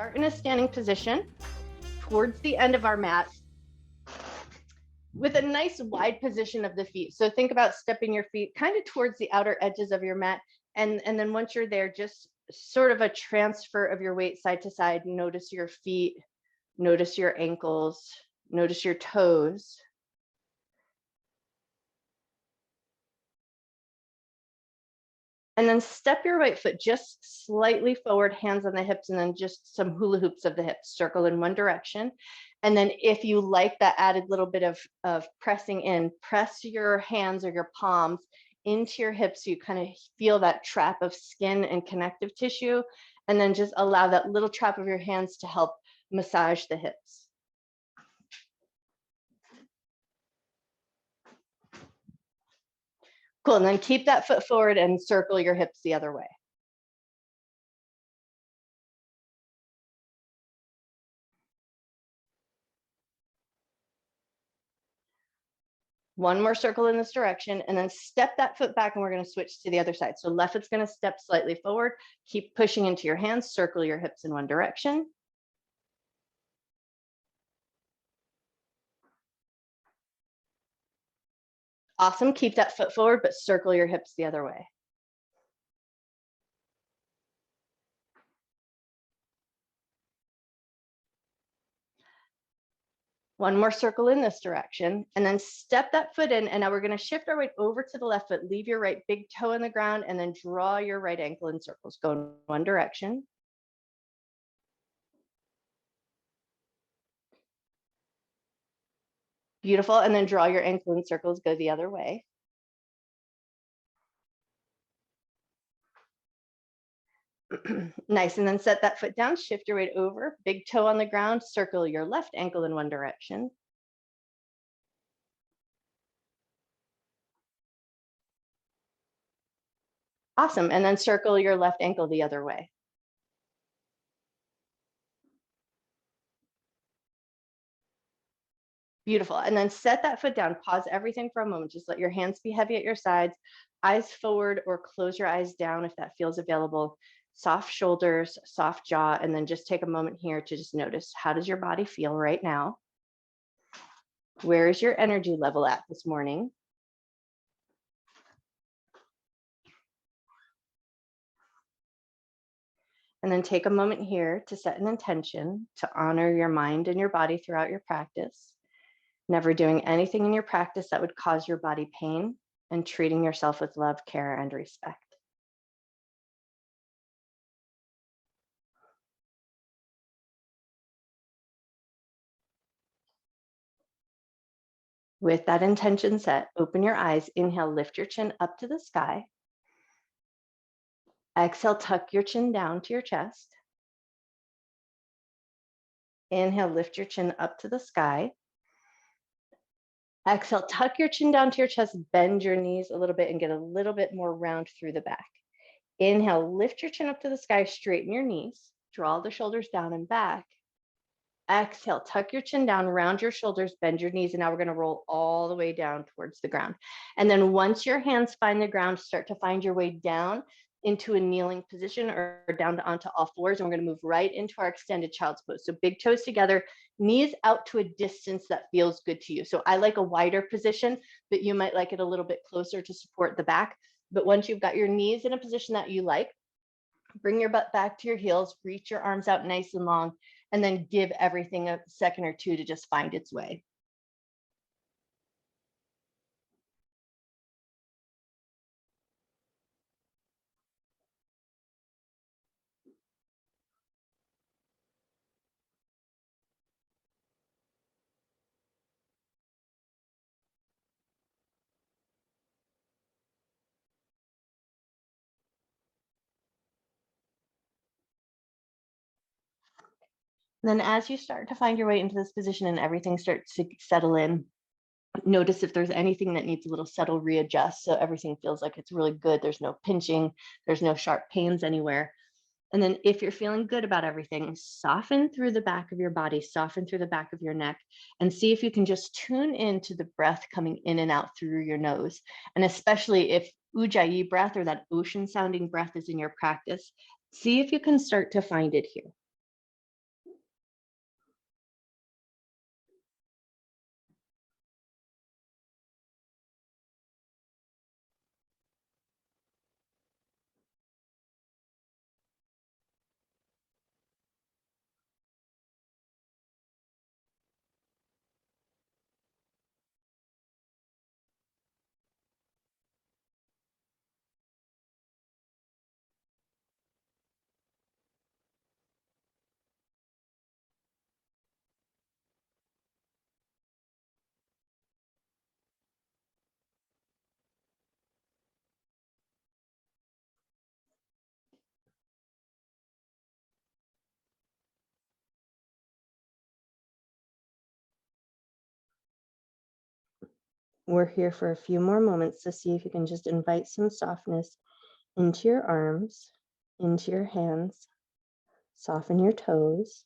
start in a standing position towards the end of our mat with a nice wide position of the feet. So think about stepping your feet kind of towards the outer edges of your mat. And then once you're there, just sort of a transfer of your weight side to side. Notice your feet, notice your ankles, notice your toes. And then step your right foot just slightly forward, hands on the hips, and then just some hula hoops of the hips, circle in one direction. And then if you like that added little bit of pressing in, press your hands or your palms into your hips so you kind of feel that trap of skin and connective tissue. And then just allow that little trap of your hands to help massage the hips. Cool, and then keep that foot forward and circle your hips the other way. One more circle in this direction, and then step that foot back, and we're going to switch to the other side. So left foot's going to step slightly forward. Keep pushing into your hands, circle your hips in one direction. Awesome, keep that foot forward, but circle your hips the other way. One more circle in this direction, and then step that foot in, and now we're going to shift our weight over to the left foot, leave your right big toe in the ground, and then draw your right ankle in circles. Go in one direction. Beautiful, and then draw your ankle in circles, go the other way. Nice, and then set that foot down, shift your weight over, big toe on the ground, circle your left ankle in one direction. Awesome, and then circle your left ankle the other way. Beautiful, and then set that foot down, pause everything for a moment, just let your hands be heavy at your sides, eyes forward or close your eyes down if that feels available. Soft shoulders, soft jaw, and then just take a moment here to just notice, how does your body feel right now? Where is your energy level at this morning? And then take a moment here to set an intention to honor your mind and your body throughout your practice, never doing anything in your practice that would cause your body pain, and treating yourself with love, care, and respect. With that intention set, open your eyes, inhale, lift your chin up to the sky. Exhale, tuck your chin down to your chest. Inhale, lift your chin up to the sky. Exhale, tuck your chin down to your chest, bend your knees a little bit and get a little bit more round through the back. Inhale, lift your chin up to the sky, straighten your knees, draw the shoulders down and back. Exhale, tuck your chin down, round your shoulders, bend your knees, and now we're going to roll all the way down towards the ground. And then once your hands find the ground, start to find your way down into a kneeling position or down onto all fours, and we're going to move right into our extended child's pose. So big toes together, knees out to a distance that feels good to you. So I like a wider position, but you might like it a little bit closer to support the back. But once you've got your knees in a position that you like, bring your butt back to your heels, reach your arms out nice and long, and then give everything a second or two to just find its way. Then as you start to find your way into this position and everything starts to settle in, notice if there's anything that needs a little subtle readjust so everything feels like it's really good. There's no pinching, there's no sharp pains anywhere. And then if you're feeling good about everything, soften through the back of your body, soften through the back of your neck, and see if you can just tune into the breath coming in and out through your nose. And especially if Ujjayi breath or that ocean sounding breath is in your practice, see if you can start to find it here. We're here for a few more moments to see if you can just invite some softness into your arms, into your hands, soften your toes.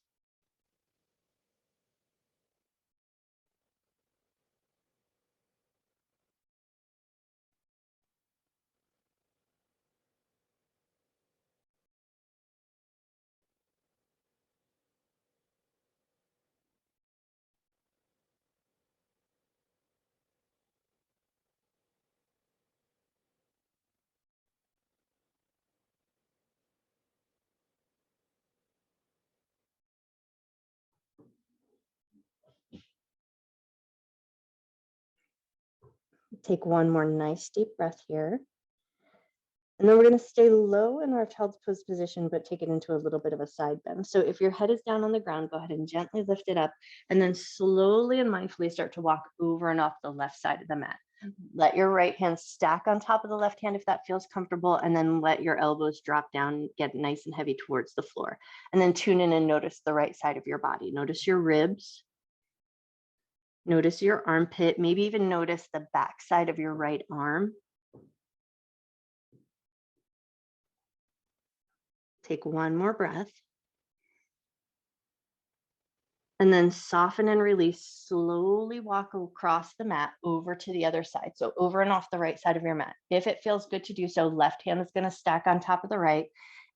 Take one more nice deep breath here. And then we're going to stay low in our child's pose position, but take it into a little bit of a side bend. So if your head is down on the ground, go ahead and gently lift it up, and then slowly and mindfully start to walk over and off the left side of the mat. Let your right hand stack on top of the left hand if that feels comfortable, and then let your elbows drop down, get nice and heavy towards the floor. And then tune in and notice the right side of your body. Notice your ribs. Notice your armpit, maybe even notice the back side of your right arm. Take one more breath. And then soften and release. Slowly walk across the mat over to the other side. So over and off the right side of your mat. If it feels good to do so, left hand is going to stack on top of the right.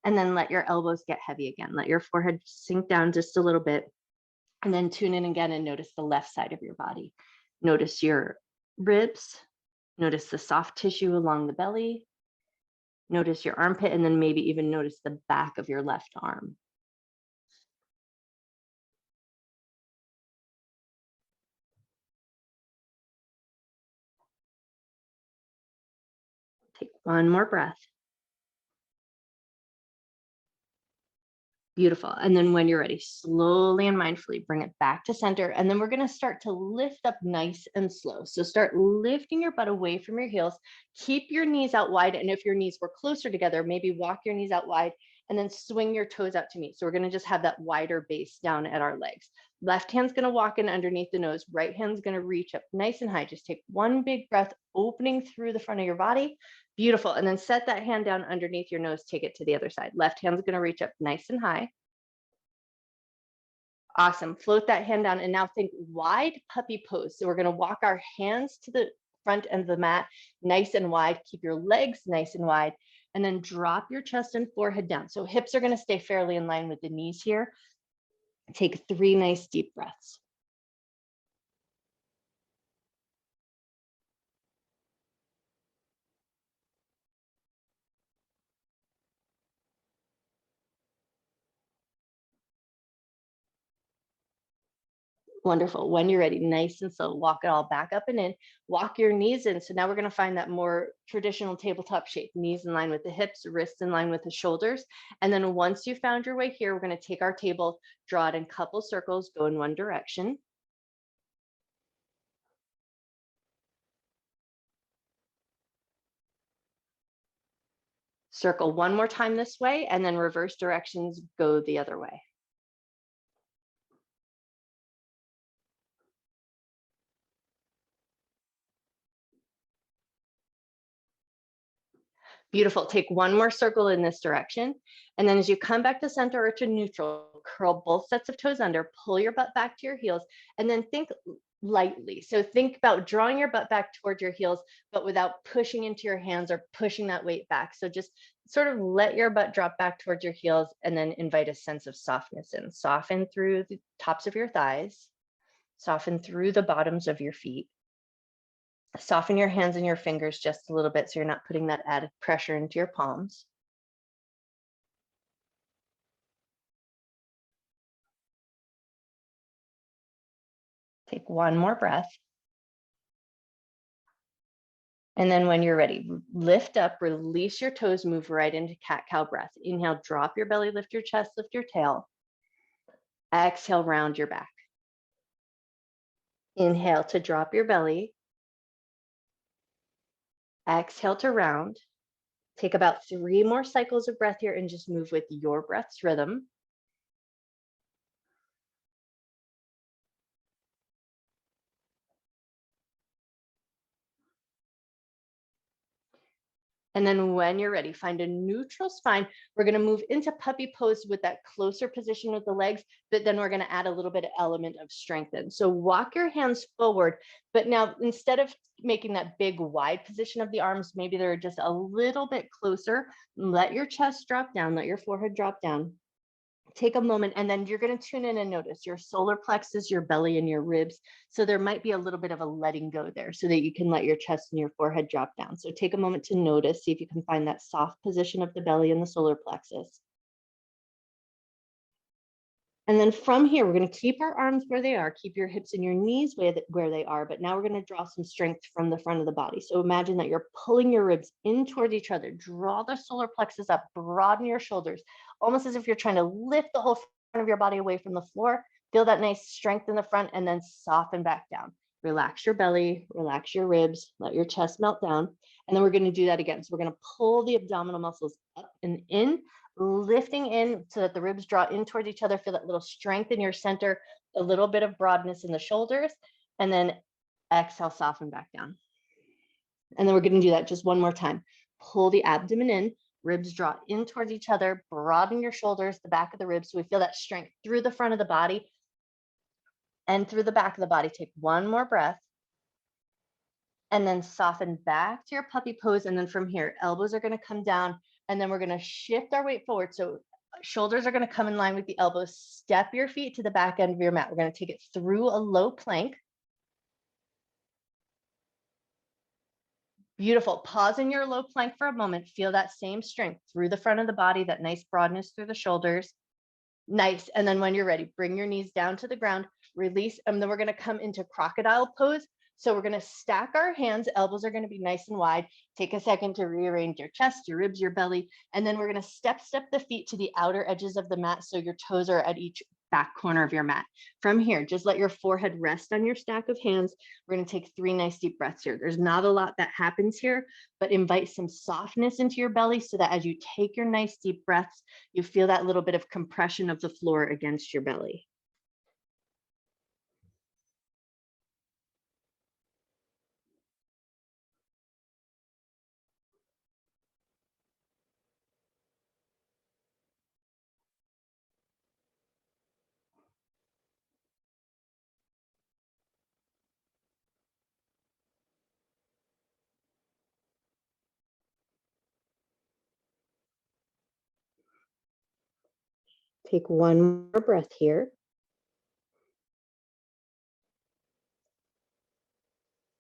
And then let your elbows get heavy again. Let your forehead sink down just a little bit. And then tune in again and notice the left side of your body. Notice your ribs. Notice the soft tissue along the belly. Notice your armpit, and then maybe even notice the back of your left arm. Take one more breath. Beautiful. And then when you're ready, slowly and mindfully bring it back to center. And then we're going to start to lift up nice and slow. So start lifting your butt away from your heels. Keep your knees out wide. And if your knees were closer together, maybe walk your knees out wide and then swing your toes out to meet. So we're going to just have that wider base down at our legs. Left hand's going to walk in underneath the nose. Right hand's going to reach up nice and high. Just take one big breath, opening through the front of your body. Beautiful. And then set that hand down underneath your nose. Take it to the other side. Left hand's going to reach up nice and high. Awesome. Float that hand down and now think wide puppy pose. So we're going to walk our hands to the front end of the mat, nice and wide. Keep your legs nice and wide, and then drop your chest and forehead down. So hips are going to stay fairly in line with the knees here. Take 3 nice deep breaths. Wonderful. When you're ready, nice and slow, walk it all back up and in. Walk your knees in. So now we're going to find that more traditional tabletop shape. Knees in line with the hips, wrists in line with the shoulders. And then once you found your way here, we're going to take our table, draw it in couple circles, go in one direction. Circle one more time this way, and then reverse directions, go the other way. Beautiful. Take one more circle in this direction. And then as you come back to center or to neutral, curl both sets of toes under, pull your butt back to your heels, and then think lightly. So think about drawing your butt back towards your heels, but without pushing into your hands or pushing that weight back. So just sort of let your butt drop back towards your heels and then invite a sense of softness in. Soften through the tops of your thighs, soften through the bottoms of your feet. Soften your hands and your fingers just a little bit so you're not putting that added pressure into your palms. Take one more breath. And then when you're ready, lift up, release your toes, move right into cat-cow breath. Inhale, drop your belly, lift your chest, lift your tail. Exhale, round your back. Inhale to drop your belly. Exhale to round. Take about 3 more cycles of breath here and just move with your breath's rhythm. And then when you're ready, find a neutral spine. We're going to move into puppy pose with that closer position with the legs, but then we're going to add a little bit of element of strength in. So walk your hands forward, but now instead of making that big wide position of the arms, maybe they're just a little bit closer. Let your chest drop down, let your forehead drop down. Take a moment, and then you're going to tune in and notice your solar plexus, your belly, and your ribs. So there might be a little bit of a letting go there so that you can let your chest and your forehead drop down. So take a moment to notice, see if you can find that soft position of the belly and the solar plexus. And then from here, we're going to keep our arms where they are, keep your hips and your knees where they are, but now we're going to draw some strength from the front of the body. So imagine that you're pulling your ribs in toward each other, draw the solar plexus up, broaden your shoulders, almost as if you're trying to lift the whole front of your body away from the floor. Feel that nice strength in the front and then soften back down. Relax your belly, relax your ribs, let your chest melt down. And then we're going to do that again. So we're going to pull the abdominal muscles up and in, lifting in so that the ribs draw in towards each other. Feel that little strength in your center, a little bit of broadness in the shoulders, and then exhale, soften back down. And then we're going to do that just one more time. Pull the abdomen in, ribs draw in towards each other, broaden your shoulders, the back of the ribs. So we feel that strength through the front of the body and through the back of the body. Take one more breath. And then soften back to your puppy pose. And then from here, elbows are going to come down. And then we're going to shift our weight forward. So shoulders are going to come in line with the elbows. Step your feet to the back end of your mat. We're going to take it through a low plank. Beautiful. Pause in your low plank for a moment. Feel that same strength through the front of the body, that nice broadness through the shoulders. Nice. And then when you're ready, bring your knees down to the ground, release. And then we're going to come into crocodile pose. So we're going to stack our hands. Elbows are going to be nice and wide. Take a second to rearrange your chest, your ribs, your belly. And then we're going to step the feet to the outer edges of the mat. So your toes are at each back corner of your mat. From here, just let your forehead rest on your stack of hands. We're going to take 3 nice deep breaths here. There's not a lot that happens here, but invite some softness into your belly so that as you take your nice deep breaths, you feel that little bit of compression of the floor against your belly. Take one more breath here.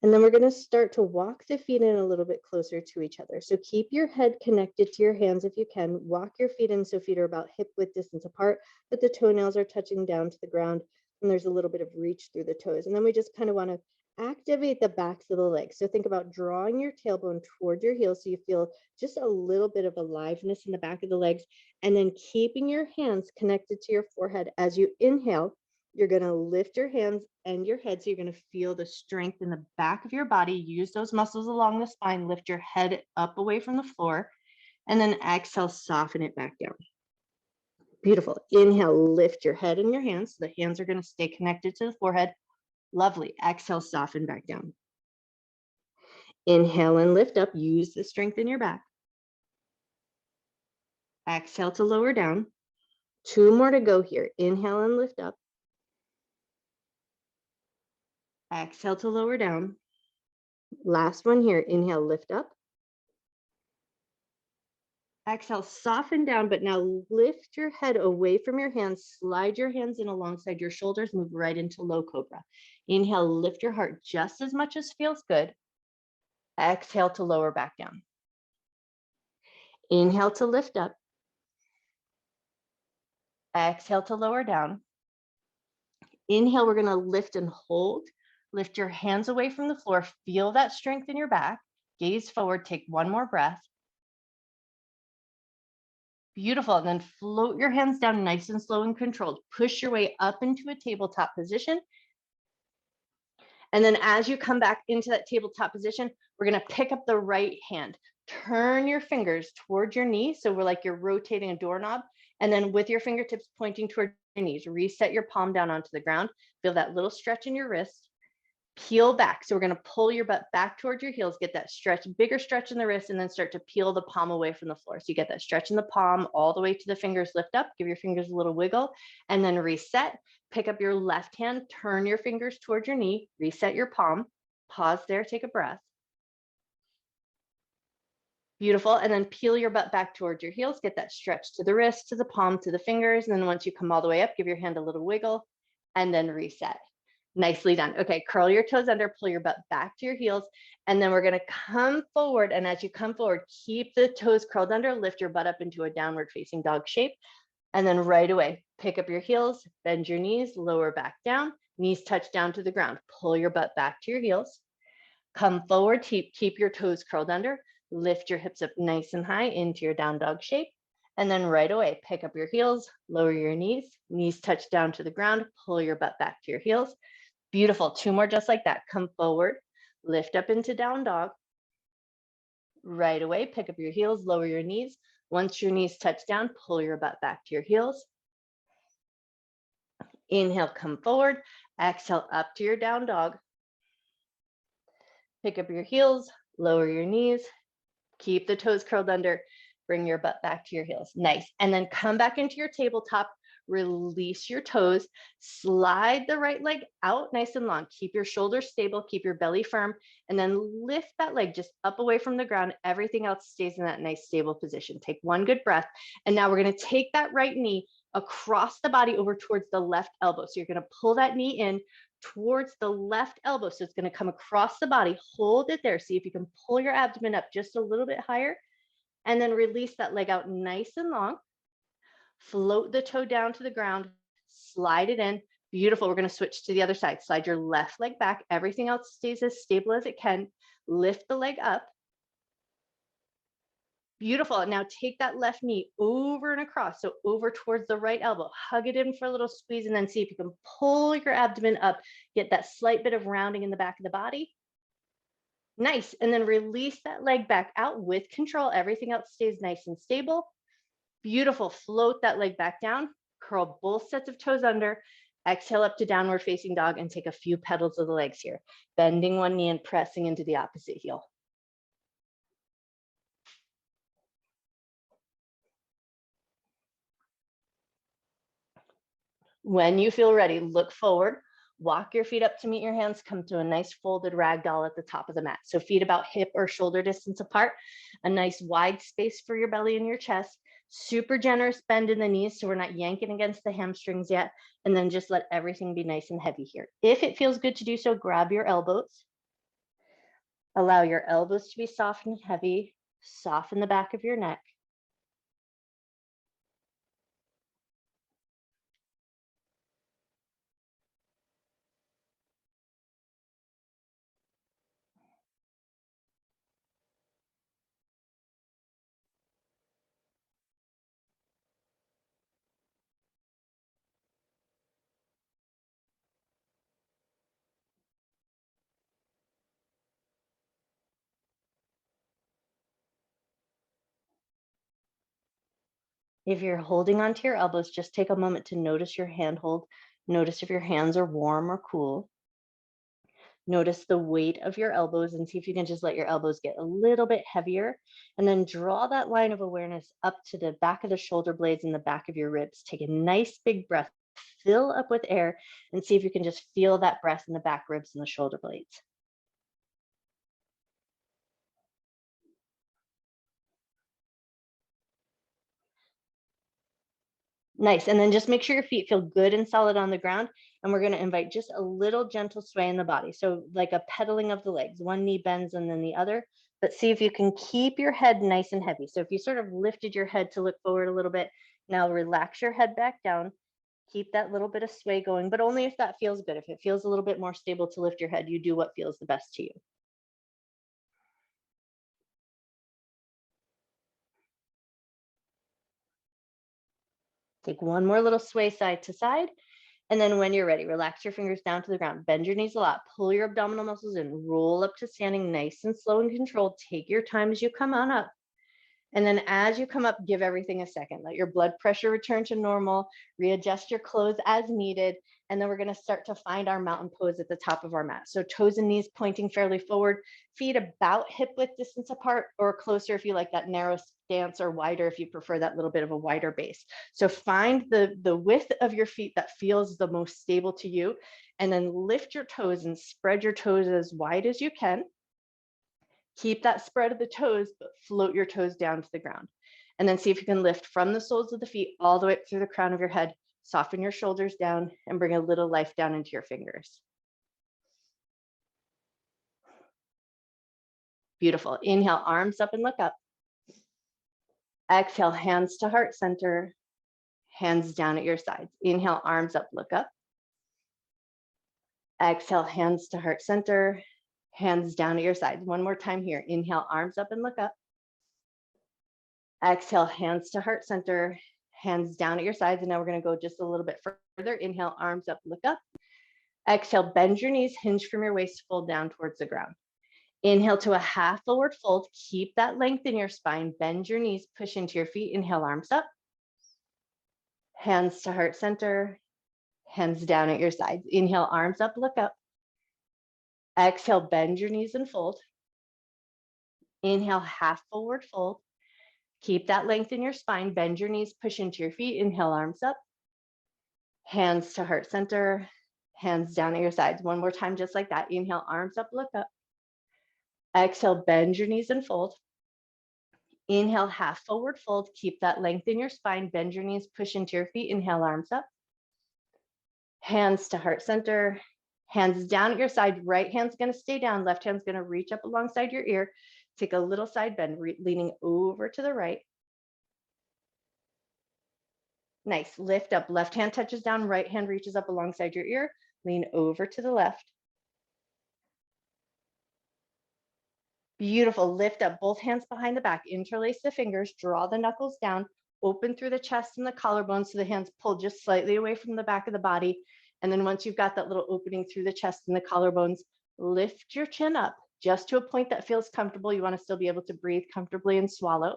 And then we're going to start to walk the feet in a little bit closer to each other. So keep your head connected to your hands if you can. Walk your feet in so feet are about hip width distance apart, but the toenails are touching down to the ground and there's a little bit of reach through the toes. And then we just kind of want to activate the backs of the legs. So think about drawing your tailbone toward your heels so you feel just a little bit of aliveness in the back of the legs, and then keeping your hands connected to your forehead as you inhale. You're going to lift your hands and your head. So you're going to feel the strength in the back of your body. Use those muscles along the spine. Lift your head up away from the floor. And then exhale, soften it back down. Beautiful. Inhale, lift your head and your hands. The hands are going to stay connected to the forehead. Lovely. Exhale, soften back down. Inhale and lift up. Use the strength in your back. Exhale to lower down. 2 more to go here. Inhale and lift up. Exhale to lower down. Last one here. Inhale, lift up. Exhale, soften down, but now lift your head away from your hands. Slide your hands in alongside your shoulders. Move right into low cobra. Inhale, lift your heart just as much as feels good. Exhale to lower back down. Inhale to lift up. Exhale to lower down. Inhale, we're going to lift and hold. Lift your hands away from the floor. Feel that strength in your back. Gaze forward. Take one more breath. Beautiful. And then float your hands down nice and slow and controlled. Push your way up into a tabletop position. And then as you come back into that tabletop position, we're going to pick up the right hand. Turn your fingers towards your knee. So we're like you're rotating a doorknob. And then with your fingertips pointing toward your knees, reset your palm down onto the ground. Feel that little stretch in your wrist. Peel back. So we're going to pull your butt back towards your heels, get that stretch, bigger stretch in the wrist, and then start to peel the palm away from the floor. So you get that stretch in the palm all the way to the fingers, lift up, give your fingers a little wiggle, and then reset. Pick up your left hand, turn your fingers towards your knee, reset your palm, pause there, take a breath. Beautiful. And then peel your butt back towards your heels, get that stretch to the wrist, to the palm, to the fingers. And then once you come all the way up, give your hand a little wiggle and then reset. Nicely done. Okay, curl your toes under, pull your butt back to your heels, and then we're going to come forward. And as you come forward, keep the toes curled under, lift your butt up into a downward facing dog shape. And then right away, pick up your heels, bend your knees, lower back down, knees touch down to the ground. Pull your butt back to your heels. Come forward, keep your toes curled under, lift your hips up nice and high into your down dog shape. And then right away, pick up your heels, lower your knees touch down to the ground, pull your butt back to your heels. Beautiful. 2 more just like that. Come forward, lift up into down dog. Right away, pick up your heels, lower your knees. Once your knees touch down, pull your butt back to your heels. Inhale, come forward. Exhale, up to your down dog. Pick up your heels, lower your knees. Keep the toes curled under. Bring your butt back to your heels. Nice. And then come back into your tabletop. Release your toes, slide the right leg out nice and long. Keep your shoulders stable, keep your belly firm, and then lift that leg just up away from the ground. Everything else stays in that nice stable position. Take 1 good breath. And now we're going to take that right knee across the body over towards the left elbow. So you're going to pull that knee in towards the left elbow. So it's going to come across the body. Hold it there. See if you can pull your abdomen up just a little bit higher, and then release that leg out nice and long. Float the toe down to the ground, slide it in. Beautiful. We're going to switch to the other side. Slide your left leg back. Everything else stays as stable as it can. Lift the leg up. Beautiful. Now take that left knee over and across. So over towards the right elbow. Hug it in for a little squeeze, and then see if you can pull your abdomen up. Get that slight bit of rounding in the back of the body. Nice. And then release that leg back out with control. Everything else stays nice and stable. Beautiful. Float that leg back down, curl both sets of toes under, exhale up to downward facing dog, and take a few petals of the legs here, bending one knee and pressing into the opposite heel. When you feel ready, look forward, walk your feet up to meet your hands, come to a nice folded ragdoll at the top of the mat. So feet about hip or shoulder distance apart, a nice wide space for your belly and your chest. Super generous bend in the knees so we're not yanking against the hamstrings yet. And then just let everything be nice and heavy here. If it feels good to do so, grab your elbows. Allow your elbows to be soft and heavy. Soften the back of your neck. If you're holding onto your elbows, just take a moment to notice your handhold. Notice if your hands are warm or cool. Notice the weight of your elbows and see if you can just let your elbows get a little bit heavier. And then draw that line of awareness up to the back of the shoulder blades and the back of your ribs. Take a nice big breath, fill up with air, and see if you can just feel that breath in the back ribs and the shoulder blades. Nice. And then just make sure your feet feel good and solid on the ground. And we're going to invite just a little gentle sway in the body. So like a pedaling of the legs, one knee bends and then the other, but see if you can keep your head nice and heavy. So if you sort of lifted your head to look forward a little bit, now relax your head back down. Keep that little bit of sway going, but only if that feels good. If it feels a little bit more stable to lift your head, you do what feels the best to you. Take one more little sway side to side. And then when you're ready, relax your fingers down to the ground, bend your knees a lot, pull your abdominal muscles in, roll up to standing nice and slow and controlled. Take your time as you come on up. And then as you come up, give everything a second. Let your blood pressure return to normal, readjust your clothes as needed. And then we're going to start to find our mountain pose at the top of our mat. So toes and knees pointing fairly forward, feet about hip width distance apart, or closer if you like that narrow stance, or wider if you prefer that little bit of a wider base. So find the width of your feet that feels the most stable to you, and then lift your toes and spread your toes as wide as you can. Keep that spread of the toes, but float your toes down to the ground. And then see if you can lift from the soles of the feet all the way up through the crown of your head. Soften your shoulders down and bring a little life down into your fingers. Beautiful. Inhale, arms up and look up. Exhale, hands to heart center, hands down at your sides. Inhale, arms up, look up. Exhale, hands to heart center, hands down at your sides. One more time here. Inhale, arms up and look up. Exhale, hands to heart center, hands down at your sides. And now we're going to go just a little bit further. Inhale, arms up, look up. Exhale, bend your knees, hinge from your waist, fold down towards the ground. Inhale to a half forward fold. Keep that length in your spine. Bend your knees, push into your feet. Inhale, arms up. Hands to heart center, hands down at your sides. Inhale, arms up, look up. Exhale, bend your knees and fold. Inhale, half forward fold. Keep that length in your spine. Bend your knees, push into your feet. Inhale, arms up. Hands to heart center, hands down at your sides. One more time, just like that. Inhale, arms up, look up. Exhale, bend your knees and fold. Inhale, half forward fold. Keep that length in your spine. Bend your knees, push into your feet. Inhale, arms up. Hands to heart center, hands down at your side. Right hand's going to stay down. Left hand's going to reach up alongside your ear. Take a little side bend, leaning over to the right. Nice. Lift up. Left hand touches down. Right hand reaches up alongside your ear. Lean over to the left. Beautiful. Lift up. Both hands behind the back. Interlace the fingers. Draw the knuckles down. Open through the chest and the collarbone so the hands pull just slightly away from the back of the body. And then once you've got that little opening through the chest and the collarbones, lift your chin up just to a point that feels comfortable. You want to still be able to breathe comfortably and swallow.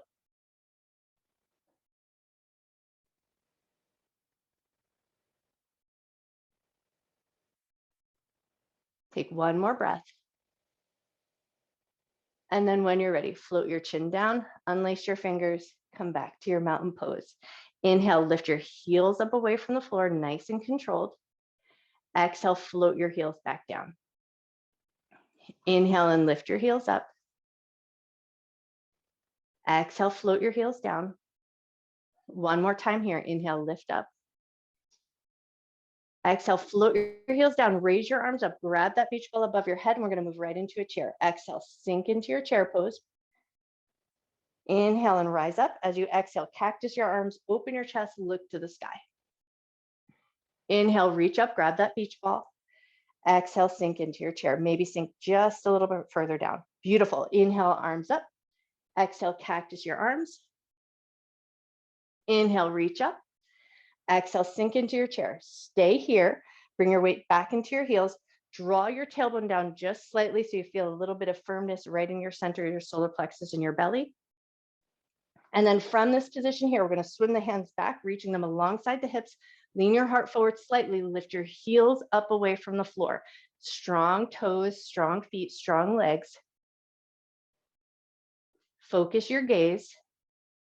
Take one more breath. And then when you're ready, float your chin down, unlace your fingers, come back to your mountain pose. Inhale, lift your heels up away from the floor, nice and controlled. Exhale, float your heels back down. Inhale and lift your heels up. Exhale, float your heels down. One more time here. Inhale, lift up. Exhale, float your heels down. Raise your arms up. Grab that beach ball above your head, and we're going to move right into a chair. Exhale, sink into your chair pose. Inhale and rise up. As you exhale, cactus your arms, open your chest, look to the sky. Inhale, reach up, grab that beach ball. Exhale, sink into your chair. Maybe sink just a little bit further down. Beautiful. Inhale, arms up. Exhale, cactus your arms. Inhale, reach up. Exhale, sink into your chair. Stay here. Bring your weight back into your heels. Draw your tailbone down just slightly so you feel a little bit of firmness right in your center, your solar plexus and your belly. And then from this position here, we're going to swim the hands back, reaching them alongside the hips. Lean your heart forward slightly. Lift your heels up away from the floor. Strong toes, strong feet, strong legs. Focus your gaze.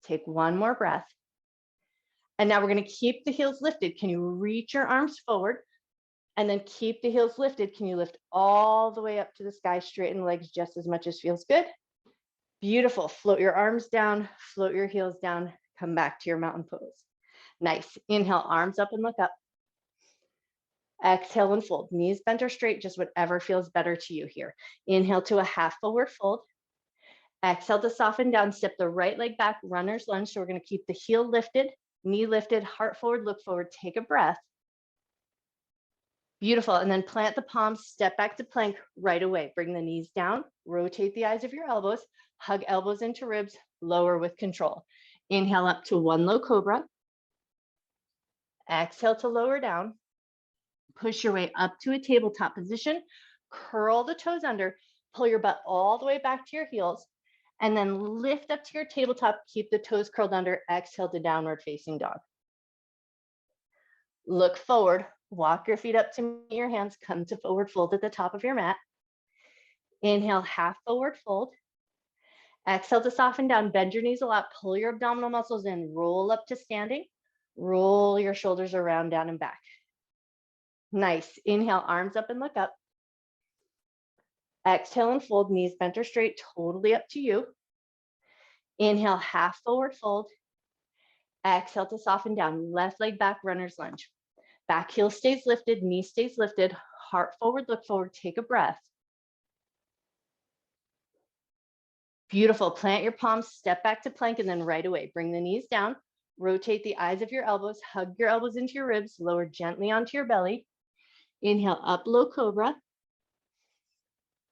Take one more breath. And now we're going to keep the heels lifted. Can you reach your arms forward? And then keep the heels lifted. Can you lift all the way up to the sky, straighten the legs just as much as feels good? Beautiful. Float your arms down, float your heels down, come back to your mountain pose. Nice. Inhale, arms up and look up. Exhale and fold. Knees bent or straight, just whatever feels better to you here. Inhale to a half forward fold. Exhale to soften down, step the right leg back, runner's lunge. So we're going to keep the heel lifted, knee lifted, heart forward, look forward, take a breath. Beautiful. And then plant the palms, step back to plank right away. Bring the knees down, rotate the eyes of your elbows, hug elbows into ribs, lower with control. Inhale up to one low cobra. Exhale to lower down. Push your way up to a tabletop position. Curl the toes under, pull your butt all the way back to your heels. And then lift up to your tabletop, keep the toes curled under, exhale to downward facing dog. Look forward, walk your feet up to meet your hands, come to forward fold at the top of your mat. Inhale, half forward fold. Exhale to soften down, bend your knees a lot, pull your abdominal muscles in, roll up to standing, roll your shoulders around, down and back. Nice. Inhale, arms up and look up. Exhale and fold, knees bent or straight, totally up to you. Inhale, half forward fold. Exhale to soften down, left leg back, runner's lunge. Back heel stays lifted, knee stays lifted, heart forward, look forward, take a breath. Beautiful. Plant your palms, step back to plank, and then right away, bring the knees down, rotate the eyes of your elbows, hug your elbows into your ribs, lower gently onto your belly. Inhale, up, low cobra.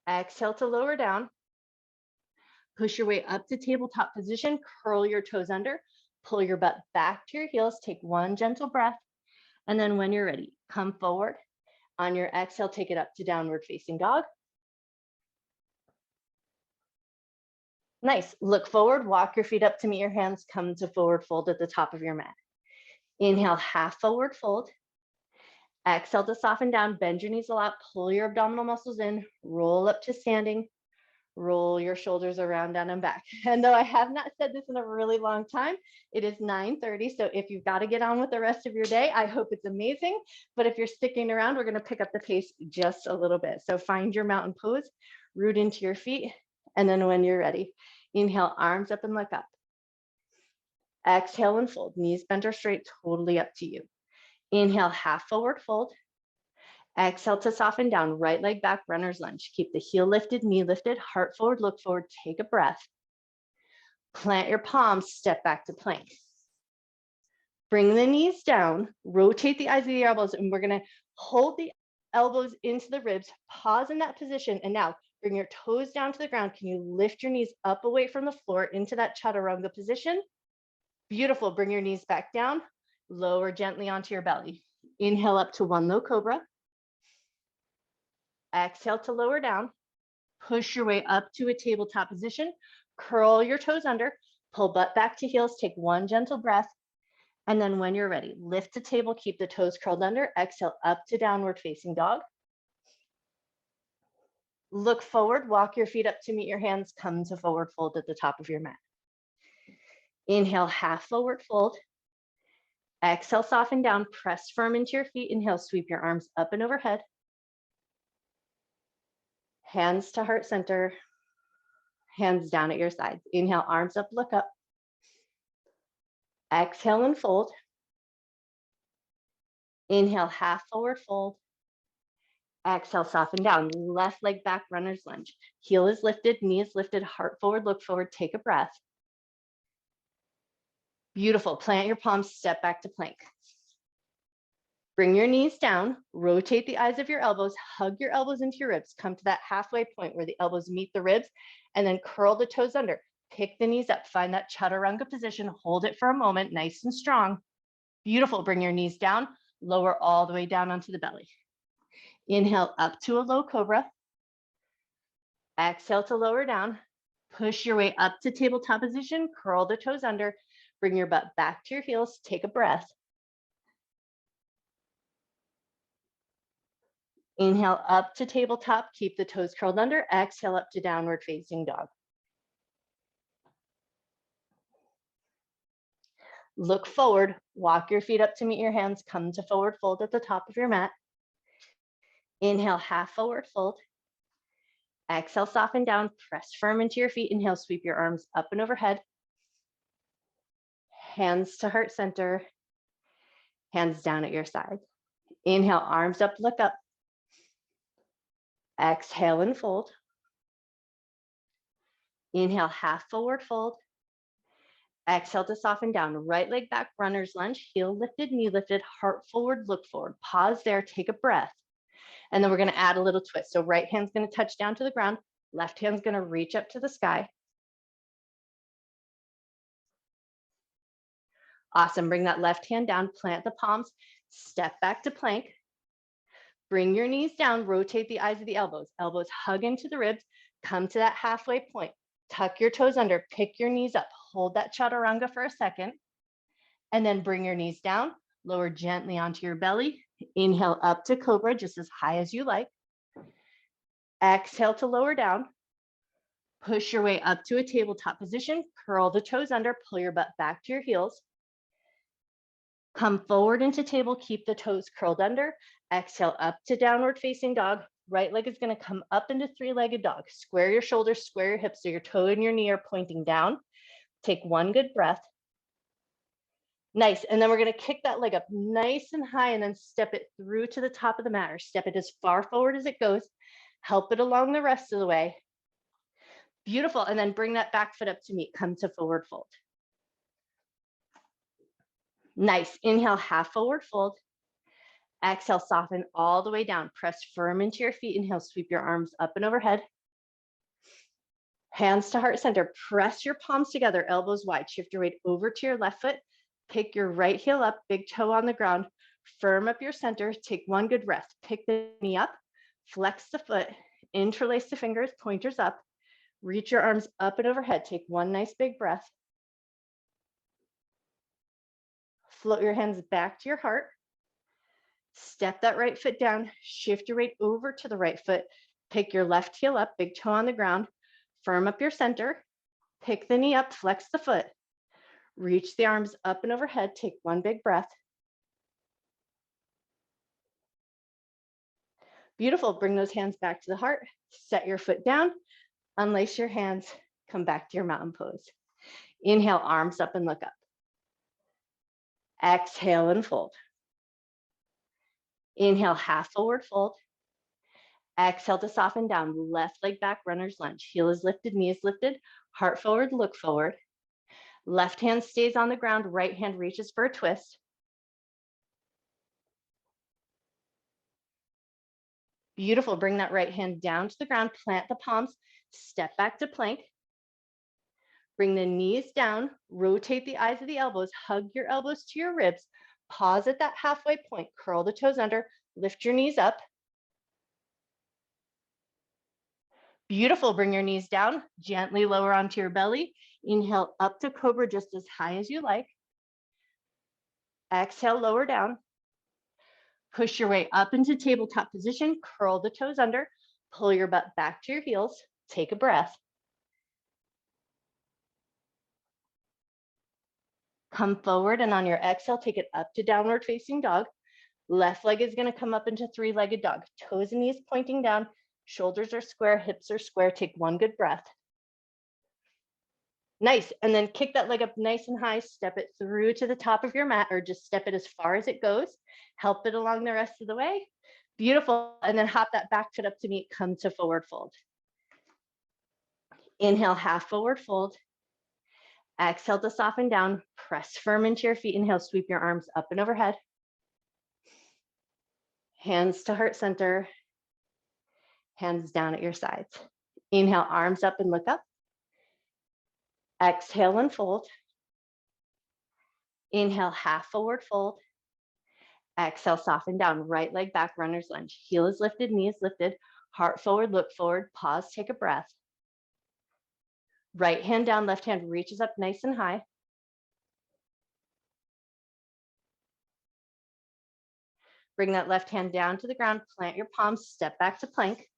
Exhale to lower down. Push your way up to tabletop position, curl your toes under, pull your butt back to your heels, take one gentle breath. And then when you're ready, come forward. On your exhale, take it up to downward facing dog. Nice. Look forward, walk your feet up to meet your hands, come to forward fold at the top of your mat. Inhale, half forward fold. Exhale to soften down, bend your knees a lot, pull your abdominal muscles in, roll up to standing, roll your shoulders around, down and back. And though I have not said this in a really long time, it is 9:30. So if you've got to get on with the rest of your day, I hope it's amazing. But if you're sticking around, we're going to pick up the pace just a little bit. So find your mountain pose, root into your feet. And then when you're ready, inhale, arms up and look up. Exhale and fold, knees bent or straight, totally up to you. Inhale, half forward fold. Exhale to soften down, right leg back, runner's lunge. Keep the heel lifted, knee lifted, heart forward, look forward, take a breath. Plant your palms, step back to plank. Bring the knees down, rotate the eyes of the elbows, and we're gonna hold the elbows into the ribs, pause in that position, and now bring your toes down to the ground. Can you lift your knees up away from the floor into that chaturanga position? Beautiful. Bring your knees back down, lower gently onto your belly. Inhale up to one low cobra. Exhale to lower down. Push your way up to a tabletop position. Curl your toes under, pull butt back to heels, take one gentle breath. And then when you're ready, lift the table, keep the toes curled under, exhale up to downward facing dog. Look forward, walk your feet up to meet your hands, come to forward fold at the top of your mat. Inhale, half forward fold. Exhale, soften down, press firm into your feet. Inhale, sweep your arms up and overhead. Hands to heart center, hands down at your sides. Inhale, arms up, look up. Exhale and fold. Inhale, half forward fold. Exhale, soften down, left leg back, runner's lunge. Heel is lifted, knee is lifted, heart forward, look forward, take a breath. Beautiful. Plant your palms, step back to plank. Bring your knees down, rotate the eyes of your elbows, hug your elbows into your ribs, come to that halfway point where the elbows meet the ribs, and then curl the toes under. Pick the knees up, find that chaturanga position, hold it for a moment, nice and strong. Beautiful. Bring your knees down, lower all the way down onto the belly. Inhale up to a low cobra. Exhale to lower down. Push your way up to tabletop position, curl the toes under, bring your butt back to your heels, take a breath. Inhale up to tabletop, keep the toes curled under, exhale up to downward facing dog. Look forward, walk your feet up to meet your hands, come to forward fold at the top of your mat. Inhale, half forward fold. Exhale, soften down, press firm into your feet. Inhale, sweep your arms up and overhead. Hands to heart center, hands down at your side. Inhale, arms up, look up. Exhale and fold. Inhale, half forward fold. Exhale to soften down, right leg back, runner's lunge, heel lifted, knee lifted, heart forward, look forward. Pause there, take a breath. And then we're gonna add a little twist. So right hand's gonna touch down to the ground, left hand's gonna reach up to the sky. Awesome, bring that left hand down, plant the palms, step back to plank. Bring your knees down, rotate the eyes of the elbows. Elbows hug into the ribs, come to that halfway point. Tuck your toes under, pick your knees up, hold that chaturanga for a second, and then bring your knees down, lower gently onto your belly. Inhale up to cobra, just as high as you like. Exhale to lower down. Push your way up to a tabletop position, curl the toes under, pull your butt back to your heels. Come forward into table, keep the toes curled under. Exhale up to downward facing dog. Right leg is going to come up into three-legged dog. Square your shoulders, square your hips so your toe and your knee are pointing down. Take one good breath. Nice. And then we're going to kick that leg up nice and high and then step it through to the top of the mat or step it as far forward as it goes. Help it along the rest of the way. Beautiful. And then bring that back foot up to meet. Come to forward fold. Nice. Inhale, half forward fold. Exhale, soften all the way down. Press firm into your feet. Inhale, sweep your arms up and overhead. Hands to heart center. Press your palms together, elbows wide. Shift your weight over to your left foot. Pick your right heel up, big toe on the ground. Firm up your center. Take one good breath. Pick the knee up. Flex the foot. Interlace the fingers, pointers up. Reach your arms up and overhead. Take one nice big breath. Float your hands back to your heart. Step that right foot down. Shift your weight over to the right foot. Pick your left heel up, big toe on the ground. Firm up your center. Pick the knee up, flex the foot. Reach the arms up and overhead. Take one big breath. Beautiful. Bring those hands back to the heart. Set your foot down. Unlace your hands. Come back to your mountain pose. Inhale, arms up and look up. Exhale and fold. Inhale, half forward fold. Exhale to soften down. Left leg back, runner's lunge. Heel is lifted, knee is lifted. Heart forward, look forward. Left hand stays on the ground. Right hand reaches for a twist. Beautiful. Bring that right hand down to the ground. Plant the palms. Step back to plank. Bring the knees down. Rotate the eyes of the elbows. Hug your elbows to your ribs. Pause at that halfway point. Curl the toes under. Lift your knees up. Beautiful. Bring your knees down. Gently lower onto your belly. Inhale up to cobra just as high as you like. Exhale, lower down. Push your way up into tabletop position. Curl the toes under. Pull your butt back to your heels. Take a breath. Come forward and on your exhale, take it up to downward facing dog. Left leg is going to come up into three-legged dog. Toes and knees pointing down. Shoulders are square, hips are square. Take one good breath. Nice. And then kick that leg up nice and high. Step it through to the top of your mat or just step it as far as it goes. Help it along the rest of the way. Beautiful. And then hop that back foot up to meet. Come to forward fold. Inhale, half forward fold. Exhale to soften down. Press firm into your feet. Inhale, sweep your arms up and overhead. Hands to heart center. Hands down at your sides. Inhale, arms up and look up. Exhale and fold. Inhale, half forward fold. Exhale, soften down. Right leg back, runner's lunge. Heel is lifted, knee is lifted. Heart forward, look forward. Pause, take a breath. Right hand down, left hand reaches up nice and high. Bring that left hand down to the ground. Plant your palms, step back to plank.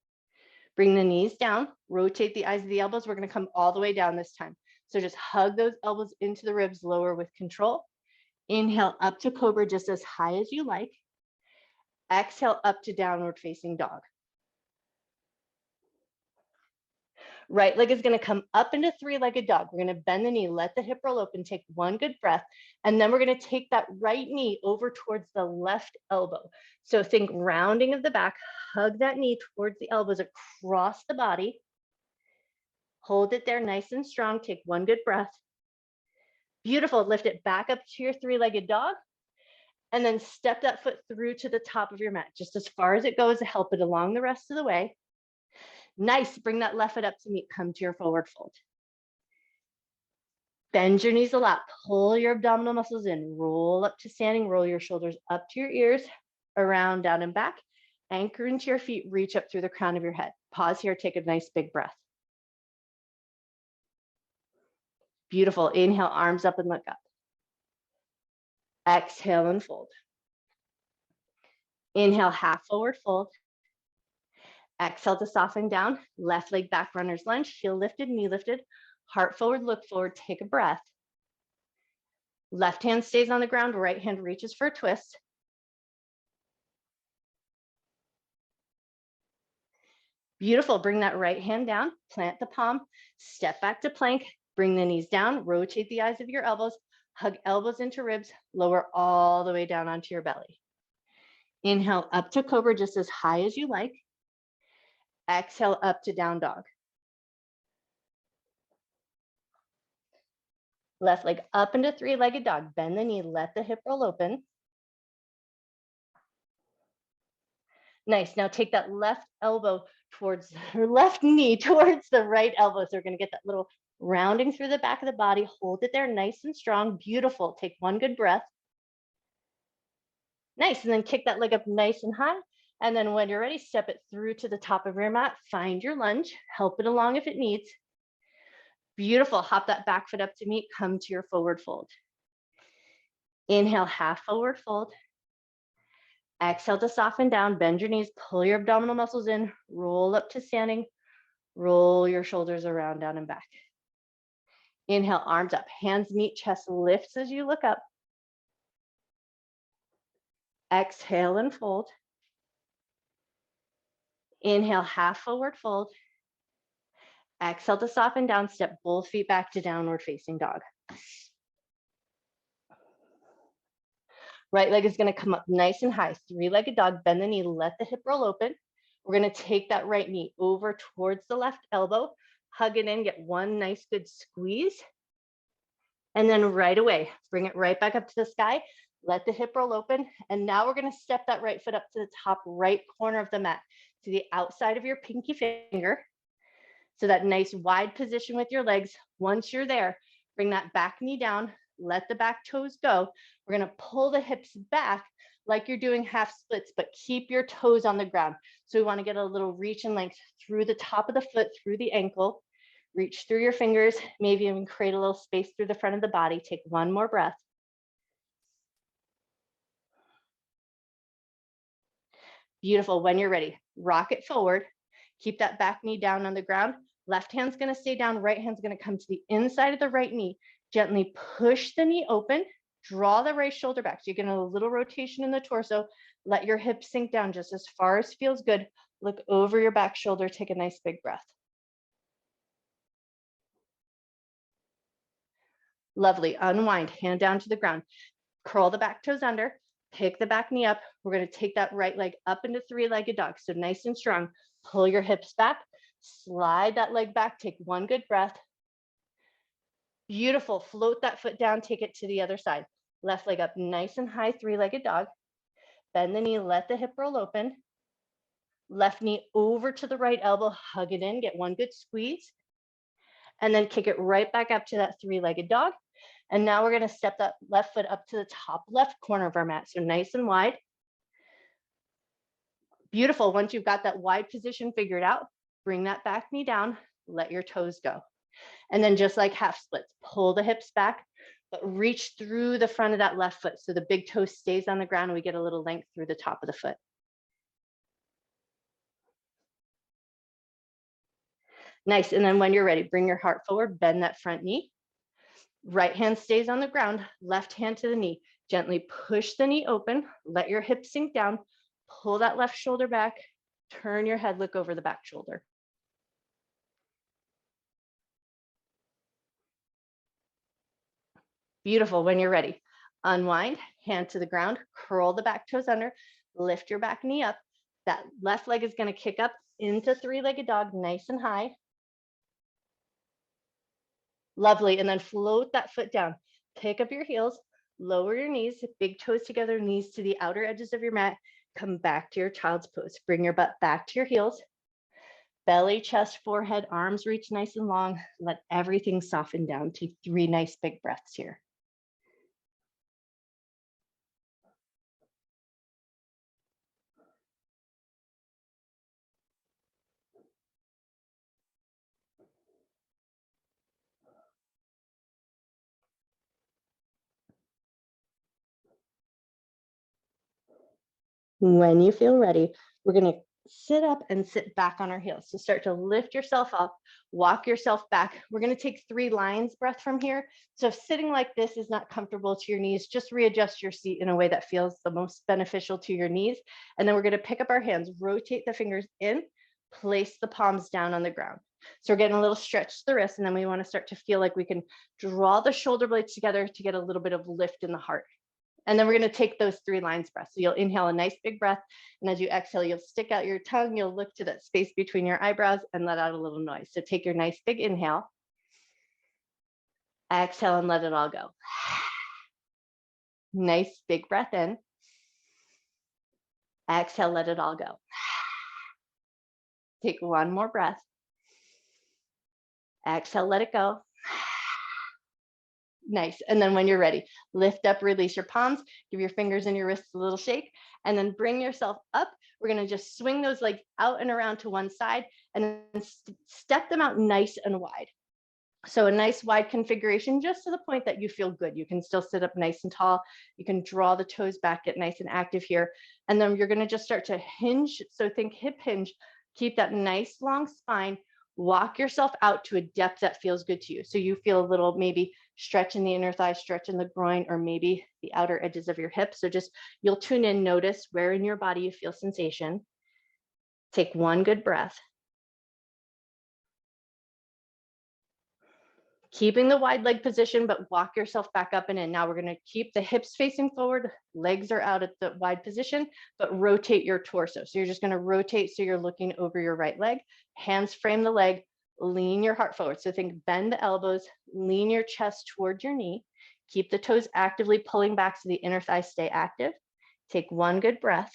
Bring the knees down. Rotate the eyes of the elbows. We're going to come all the way down this time. So just hug those elbows into the ribs, lower with control. Inhale up to cobra just as high as you like. Exhale up to downward facing dog. Right leg is going to come up into three-legged dog. We're going to bend the knee, let the hip roll open, take one good breath. And then we're going to take that right knee over towards the left elbow. So think rounding of the back, hug that knee towards the elbows across the body. Hold it there nice and strong. Take one good breath. Beautiful. Lift it back up to your three-legged dog. And then step that foot through to the top of your mat, just as far as it goes. Help it along the rest of the way. Nice. Bring that left foot up to meet. Come to your forward fold. Bend your knees a lot. Pull your abdominal muscles in. Roll up to standing. Roll your shoulders up to your ears, around, down, and back. Anchor into your feet. Reach up through the crown of your head. Pause here. Take a nice big breath. Beautiful. Inhale, arms up and look up. Exhale and fold. Inhale, half forward fold. Exhale to soften down. Left leg back, runner's lunge. Heel lifted, knee lifted. Heart forward, look forward. Take a breath. Left hand stays on the ground. Right hand reaches for a twist. Beautiful. Bring that right hand down. Plant the palm. Step back to plank. Bring the knees down. Rotate the eyes of your elbows. Hug elbows into ribs. Lower all the way down onto your belly. Inhale up to cobra, just as high as you like. Exhale up to down dog. Left leg up into three-legged dog. Bend the knee, let the hip roll open. Nice. Now take that left elbow towards, or left knee towards the right elbow. So we're going to get that little rounding through the back of the body. Hold it there nice and strong. Beautiful. Take one good breath. Nice. And then kick that leg up nice and high. And then when you're ready, step it through to the top of your mat. Find your lunge. Help it along if it needs. Beautiful. Hop that back foot up to meet. Come to your forward fold. Inhale, half forward fold. Exhale to soften down. Bend your knees. Pull your abdominal muscles in. Roll up to standing. Roll your shoulders around, down and back. Inhale, arms up. Hands meet, chest lifts as you look up. Exhale and fold. Inhale, half forward fold. Exhale to soften down. Step both feet back to downward facing dog. Right leg is going to come up nice and high. Three-legged dog. Bend the knee. Let the hip roll open. We're going to take that right knee over towards the left elbow. Hug it in. Get one nice good squeeze. And then right away, bring it right back up to the sky. Let the hip roll open. And now we're going to step that right foot up to the top right corner of the mat, to the outside of your pinky finger. So that nice wide position with your legs. Once you're there, bring that back knee down. Let the back toes go. We're going to pull the hips back like you're doing half splits, but keep your toes on the ground. So we want to get a little reach and length through the top of the foot, through the ankle. Reach through your fingers, maybe even create a little space through the front of the body. Take one more breath. Beautiful. When you're ready, rock it forward. Keep that back knee down on the ground. Left hand's going to stay down. Right hand's going to come to the inside of the right knee. Gently push the knee open. Draw the right shoulder back. So you're getting a little rotation in the torso. Let your hips sink down just as far as feels good. Look over your back shoulder. Take a nice big breath. Lovely. Unwind. Hand down to the ground. Curl the back toes under. Pick the back knee up. We're going to take that right leg up into three-legged dog. So nice and strong. Pull your hips back. Slide that leg back. Take one good breath. Beautiful. Float that foot down. Take it to the other side. Left leg up nice and high, three-legged dog. Bend the knee. Let the hip roll open. Left knee over to the right elbow. Hug it in. Get one good squeeze. And then kick it right back up to that three-legged dog. And now we're going to step that left foot up to the top left corner of our mat. So nice and wide. Beautiful. Once you've got that wide position figured out, bring that back knee down, let your toes go. And then just like half splits, pull the hips back, but reach through the front of that left foot. So the big toe stays on the ground and we get a little length through the top of the foot. Nice. And then when you're ready, bring your heart forward, bend that front knee. Right hand stays on the ground, left hand to the knee. Gently push the knee open, let your hips sink down, pull that left shoulder back, turn your head, look over the back shoulder. Beautiful. When you're ready, unwind, hand to the ground, curl the back toes under, lift your back knee up. That left leg is going to kick up into three-legged dog, nice and high. Lovely. And then float that foot down. Pick up your heels, lower your knees, big toes together, knees to the outer edges of your mat. Come back to your child's pose. Bring your butt back to your heels. Belly, chest, forehead, arms reach nice and long. Let everything soften down. Take 3 nice big breaths here. When you feel ready, we're going to sit up and sit back on our heels. So start to lift yourself up, walk yourself back. We're going to take 3 lines breath from here. So if sitting like this is not comfortable to your knees, just readjust your seat in a way that feels the most beneficial to your knees. And then we're going to pick up our hands, rotate the fingers in, place the palms down on the ground. So we're getting a little stretch to the wrist, and then we want to start to feel like we can draw the shoulder blades together to get a little bit of lift in the heart. And then we're going to take those 3 lines breath. So you'll inhale a nice big breath. And as you exhale, you'll stick out your tongue. You'll look to that space between your eyebrows and let out a little noise. So take your nice big inhale. Exhale and let it all go. Nice big breath in. Exhale, let it all go. Take one more breath. Exhale, let it go. Nice. And then when you're ready, lift up, release your palms, give your fingers and your wrists a little shake, and then bring yourself up. We're going to just swing those legs out and around to one side and then step them out nice and wide. So a nice wide configuration, just to the point that you feel good. You can still sit up nice and tall. You can draw the toes back, get nice and active here. And then you're going to just start to hinge. So think hip hinge, keep that nice long spine. Walk yourself out to a depth that feels good to you. So you feel a little maybe stretch in the inner thigh, stretch in the groin, or maybe the outer edges of your hips. So just you'll tune in, notice where in your body you feel sensation. Take one good breath. Keeping the wide leg position, but walk yourself back up and in. Now we're going to keep the hips facing forward. Legs are out at the wide position, but rotate your torso. So you're just going to rotate so you're looking over your right leg. Hands frame the leg. Lean your heart forward. So think bend the elbows, lean your chest towards your knee. Keep the toes actively pulling back so the inner thighs stay active. Take one good breath.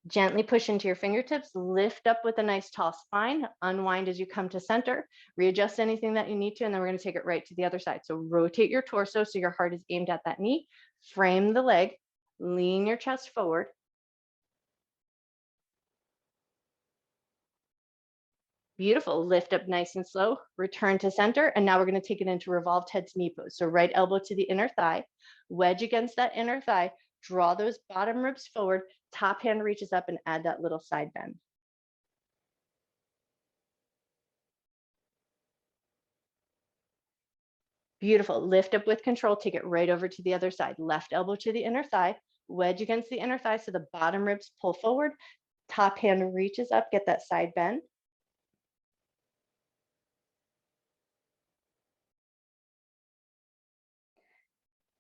Gently push into your fingertips, lift up with a nice tall spine, unwind as you come to center, readjust anything that you need to, and then we're going to take it right to the other side. So rotate your torso so your heart is aimed at that knee, frame the leg, lean your chest forward. Beautiful, lift up nice and slow, return to center, and now we're going to take it into revolved head to knee pose. So right elbow to the inner thigh, wedge against that inner thigh, draw those bottom ribs forward, top hand reaches up and add that little side bend. Beautiful. Lift up with control. Take it right over to the other side. Left elbow to the inner thigh. Wedge against the inner thigh so the bottom ribs pull forward. Top hand reaches up. Get that side bend.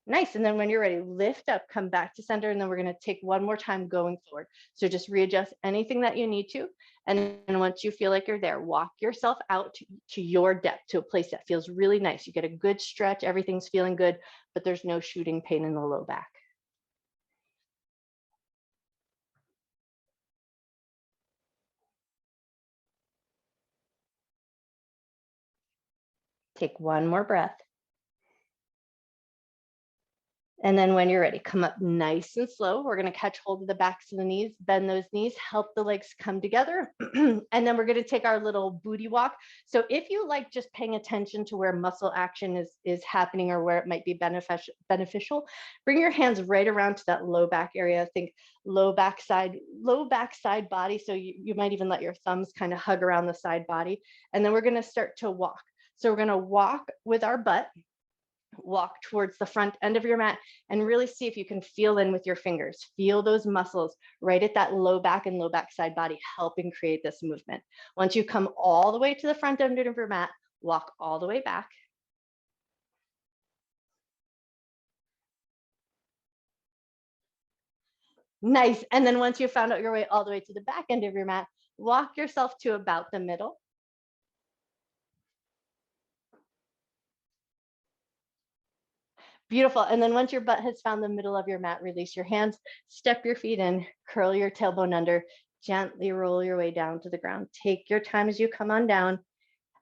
Nice. And then when you're ready, lift up, come back to center. And then we're going to take one more time going forward. So just readjust anything that you need to. And then once you feel like you're there, walk yourself out to your depth, to a place that feels really nice. You get a good stretch. Everything's feeling good, but there's no shooting pain in the low back. Take one more breath. And then when you're ready, come up nice and slow. We're going to catch hold of the backs of the knees, bend those knees, help the legs come together. And then we're going to take our little booty walk. So if you like just paying attention to where muscle action is happening or where it might be beneficial, bring your hands right around to that low back area. Think low back side body. So you might even let your thumbs kind of hug around the side body. And then we're going to start to walk. So we're going to walk with our butt. Walk towards the front end of your mat and really see if you can feel in with your fingers. Feel those muscles right at that low back and low back side body, helping create this movement. Once you come all the way to the front end of your mat, walk all the way back. Nice. And then once you've found out your way all the way to the back end of your mat, walk yourself to about the middle. Beautiful. And then once your butt has found the middle of your mat, release your hands, step your feet in, curl your tailbone under, gently roll your way down to the ground. Take your time as you come on down,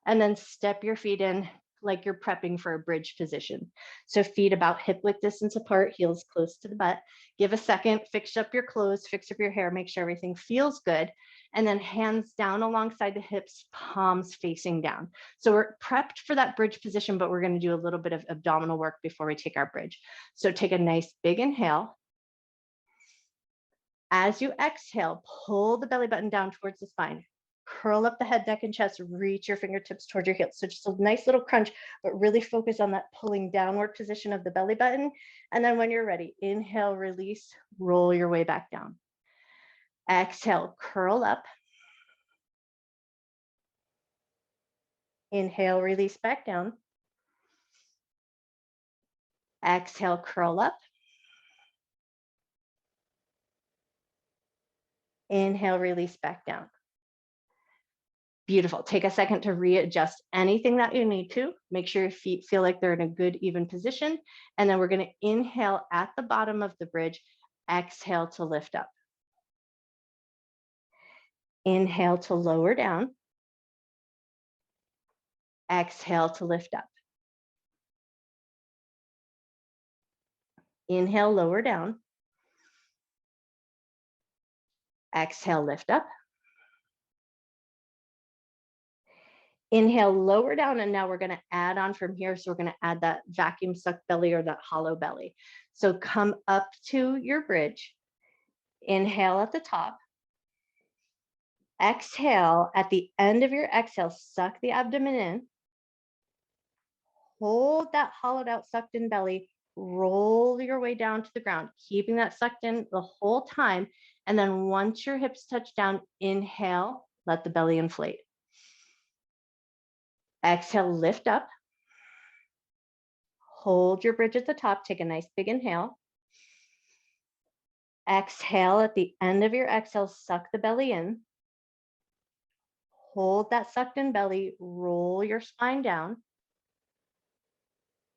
and then step your feet in like you're prepping for a bridge position. So feet about hip width distance apart, heels close to the butt. Give a second, fix up your clothes, fix up your hair, make sure everything feels good. And then hands down alongside the hips, palms facing down. So we're prepped for that bridge position, but we're going to do a little bit of abdominal work before we take our bridge. So take a nice big inhale. As you exhale, pull the belly button down towards the spine. Curl up the head, neck, and chest. Reach your fingertips towards your heels. So just a nice little crunch, but really focus on that pulling downward position of the belly button. And then when you're ready, inhale, release, roll your way back down. Exhale, curl up. Inhale, release back down. Exhale, curl up. Inhale, release back down. Beautiful. Take a second to readjust anything that you need to. Make sure your feet feel like they're in a good, even position. And then we're going to inhale at the bottom of the bridge. Exhale to lift up. Inhale to lower down. Exhale to lift up. Inhale, lower down. Exhale, lift up. Inhale, lower down, and now we're going to add on from here. So we're going to add that vacuum suck belly or that hollow belly. So come up to your bridge. Inhale at the top. Exhale, at the end of your exhale, suck the abdomen in. Hold that hollowed out, sucked in belly. Roll your way down to the ground, keeping that sucked in the whole time. And then once your hips touch down, inhale, let the belly inflate. Exhale, lift up. Hold your bridge at the top. Take a nice big inhale. Exhale, at the end of your exhale, suck the belly in. Hold that sucked in belly. Roll your spine down.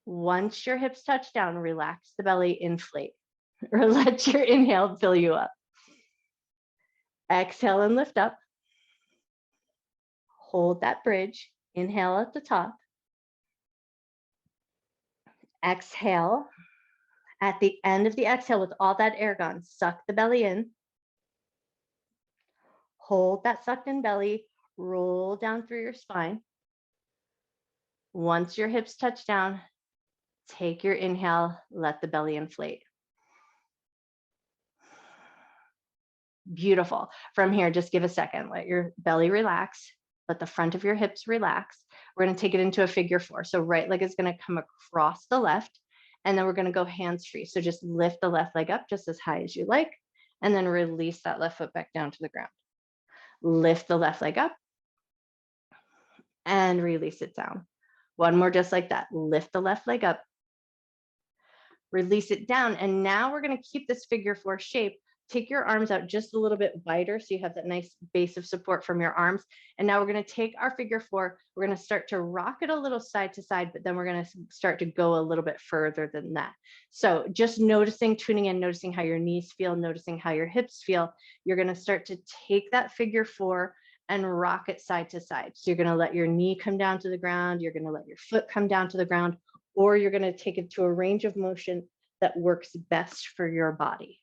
Once your hips touch down, relax the belly, inflate, or let your inhale fill you up. Exhale and lift up. Hold that bridge. Inhale at the top. Exhale. At the end of the exhale, with all that air gone, suck the belly in. Hold that sucked in belly. Roll down through your spine. Once your hips touch down, take your inhale, let the belly inflate. Beautiful. From here, just give a second. Let your belly relax. Let the front of your hips relax. We're going to take it into a figure four. So right leg is going to come across the left, and then we're going to go hands free. So just lift the left leg up just as high as you like, and then release that left foot back down to the ground. Lift the left leg up and release it down. One more just like that. Lift the left leg up, release it down. And now we're going to keep this figure four shape. Take your arms out just a little bit wider so you have that nice base of support from your arms. And now we're going to take our figure four. We're going to start to rock it a little side to side, but then we're going to start to go a little bit further than that. So just noticing, tuning in, noticing how your knees feel, noticing how your hips feel. You're going to start to take that figure four and rock it side to side. So you're going to let your knee come down to the ground. You're going to let your foot come down to the ground, or you're going to take it to a range of motion that works best for your body.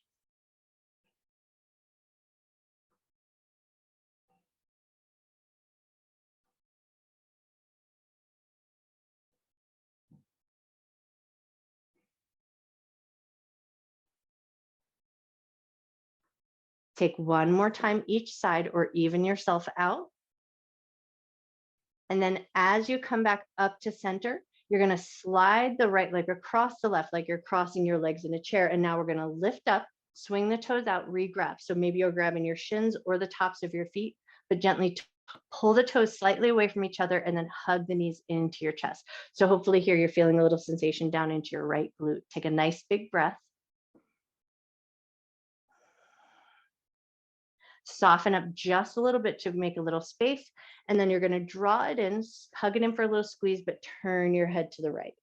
Take one more time each side, or even yourself out. And then as you come back up to center, you're going to slide the right leg across the left, like you're crossing your legs in a chair. And now we're going to lift up, swing the toes out, re-grab. So maybe you're grabbing your shins or the tops of your feet, but gently pull the toes slightly away from each other and then hug the knees into your chest. So hopefully here you're feeling a little sensation down into your right glute. Take a nice big breath. Soften up just a little bit to make a little space. And then you're going to draw it in, hug it in for a little squeeze, but turn your head to the right.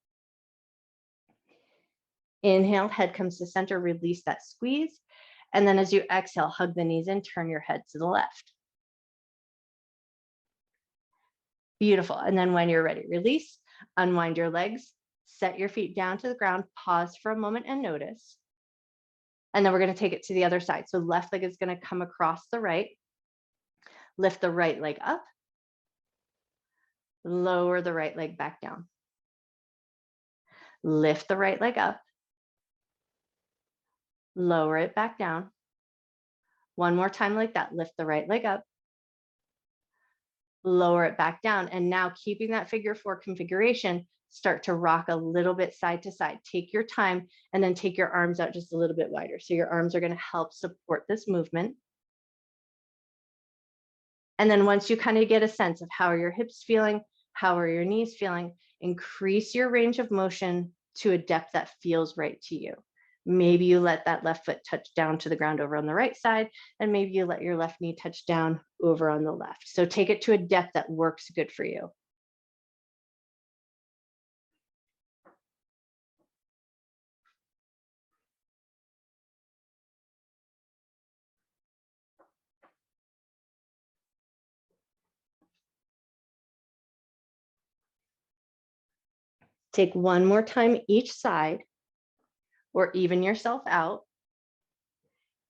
Inhale, head comes to center, release that squeeze. And then as you exhale, hug the knees in, turn your head to the left. Beautiful. And then when you're ready, release, unwind your legs, set your feet down to the ground, pause for a moment and notice. And then we're going to take it to the other side. So left leg is going to come across the right. Lift the right leg up. Lower the right leg back down. Lift the right leg up. Lower it back down. One more time like that. Lift the right leg up, lower it back down. And now keeping that figure 4 configuration, start to rock a little bit side to side. Take your time and then take your arms out just a little bit wider. So your arms are going to help support this movement. And then once you kind of get a sense of how are your hips feeling, how are your knees feeling, increase your range of motion to a depth that feels right to you. Maybe you let that left foot touch down to the ground over on the right side, and maybe you let your left knee touch down over on the left. So take it to a depth that works good for you. Take one more time each side, or even yourself out.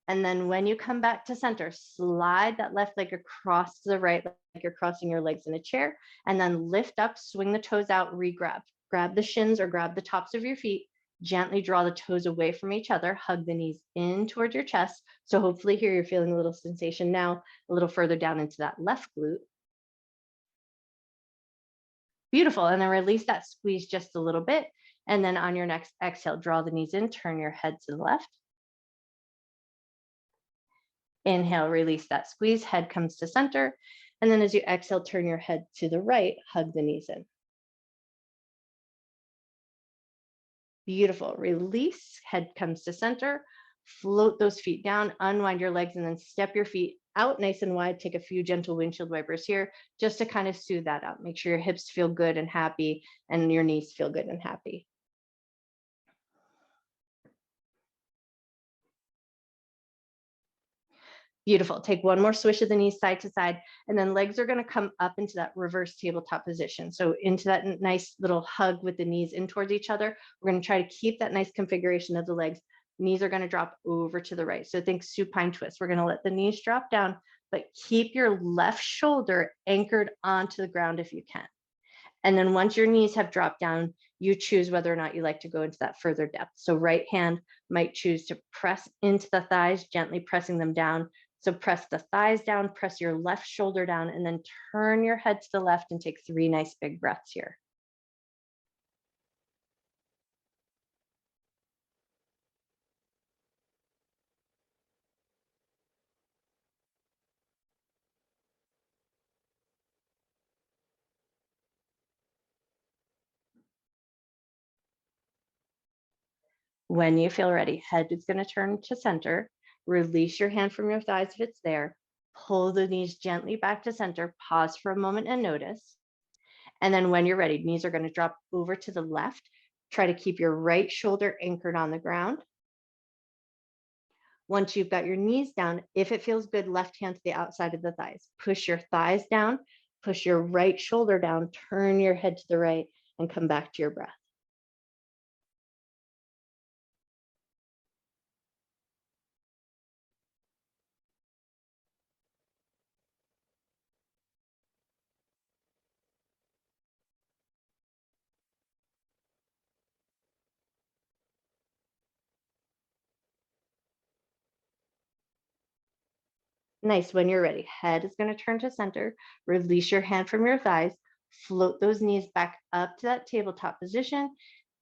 And then when you come back to center, slide that left leg across to the right, like you're crossing your legs in a chair, and then lift up, swing the toes out, re-grab. Grab the shins or grab the tops of your feet. Gently draw the toes away from each other. Hug the knees in towards your chest. So hopefully here you're feeling a little sensation now, a little further down into that left glute. Beautiful. And then release that squeeze just a little bit. And then on your next exhale, draw the knees in, turn your head to the left. Inhale, release that squeeze, head comes to center. And then as you exhale, turn your head to the right, hug the knees in. Beautiful. Release, head comes to center. Float those feet down, unwind your legs, and then step your feet out nice and wide. Take a few gentle windshield wipers here just to kind of soothe that out. Make sure your hips feel good and happy and your knees feel good and happy. Beautiful. Take one more swish of the knees side to side, and then legs are going to come up into that reverse tabletop position. So into that nice little hug with the knees in towards each other. We're going to try to keep that nice configuration of the legs. Knees are going to drop over to the right. So think supine twist. We're going to let the knees drop down, but keep your left shoulder anchored onto the ground if you can. And then once your knees have dropped down, you choose whether or not you like to go into that further depth. So right hand might choose to press into the thighs, gently pressing them down. So press the thighs down, press your left shoulder down, and then turn your head to the left and take 3 nice big breaths here. When you feel ready, head is going to turn to center. Release your hand from your thighs if it's there. Pull the knees gently back to center. Pause for a moment and notice. And then when you're ready, knees are going to drop over to the left. Try to keep your right shoulder anchored on the ground. Once you've got your knees down, if it feels good, left hand to the outside of the thighs. Push your thighs down, push your right shoulder down, turn your head to the right, and come back to your breath. Nice. When you're ready, head is going to turn to center. Release your hand from your thighs. Float those knees back up to that tabletop position.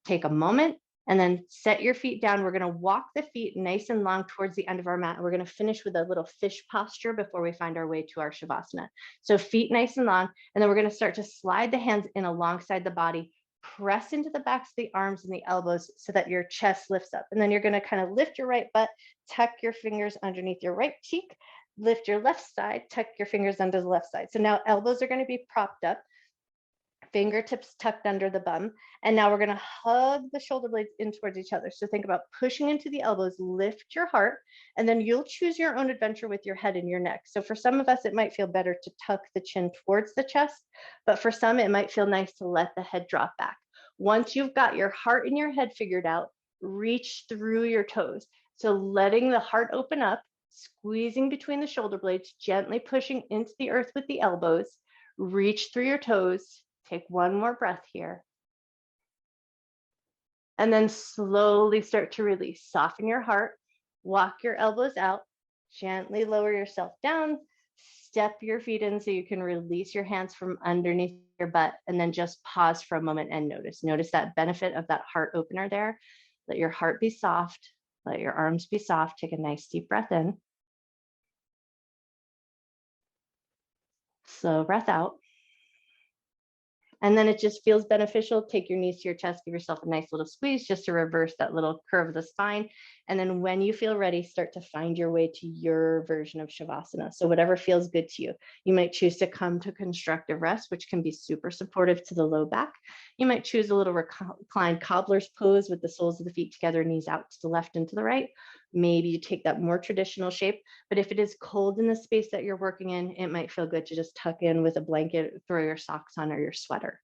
Take a moment and then set your feet down. We're going to walk the feet nice and long towards the end of our mat. We're going to finish with a little fish posture before we find our way to our Shavasana. So feet nice and long, and then we're going to start to slide the hands in alongside the body. Press into the backs of the arms and the elbows so that your chest lifts up. And then you're going to kind of lift your right butt, tuck your fingers underneath your right cheek, lift your left side, tuck your fingers under the left side. So now elbows are going to be propped up, fingertips tucked under the bum. And now we're going to hug the shoulder blades in towards each other. So think about pushing into the elbows, lift your heart, and then you'll choose your own adventure with your head and your neck. So for some of us, it might feel better to tuck the chin towards the chest, but for some, it might feel nice to let the head drop back. Once you've got your heart and your head figured out, reach through your toes. So letting the heart open up, squeezing between the shoulder blades, gently pushing into the earth with the elbows, reach through your toes. Take one more breath here. And then slowly start to release. Soften your heart, walk your elbows out, Gently lower yourself down, step your feet in so you can release your hands from underneath your butt, and then just pause for a moment and notice. Notice that benefit of that heart opener there. Let your heart be soft. Let your arms be soft. Take a nice deep breath in. Slow breath out. And then it just feels beneficial. Take your knees to your chest, give yourself a nice little squeeze just to reverse that little curve of the spine. And then when you feel ready, start to find your way to your version of Shavasana. So whatever feels good to you. You might choose to come to constructive rest, which can be super supportive to the low back. You might choose a little reclined cobbler's pose with the soles of the feet together, knees out to the left and to the right. Maybe you take that more traditional shape, but if it is cold in the space that you're working in, it might feel good to just tuck in with a blanket, throw your socks on or your sweater.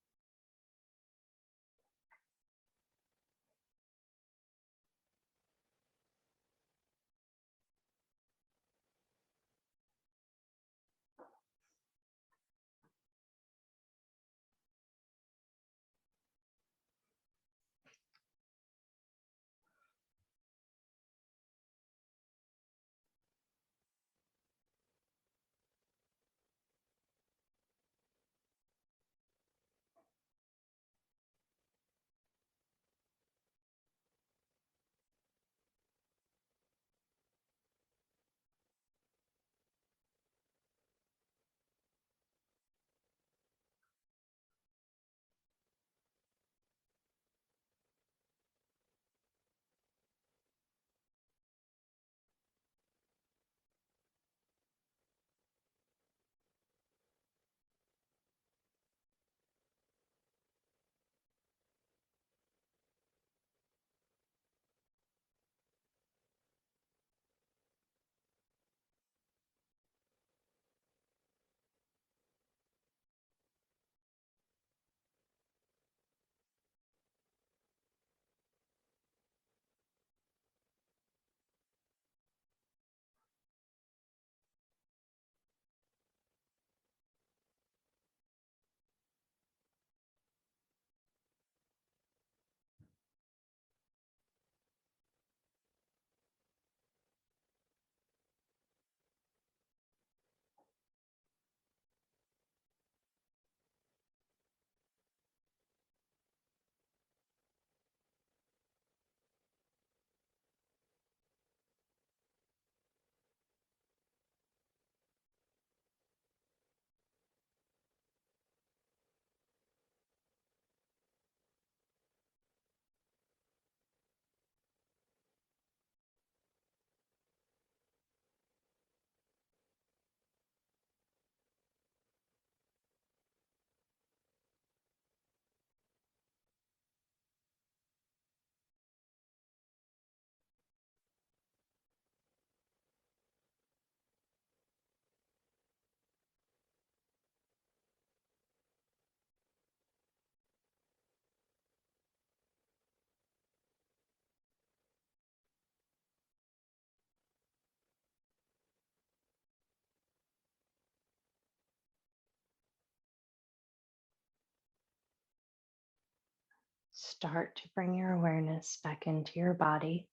Start to bring your awareness back into your body.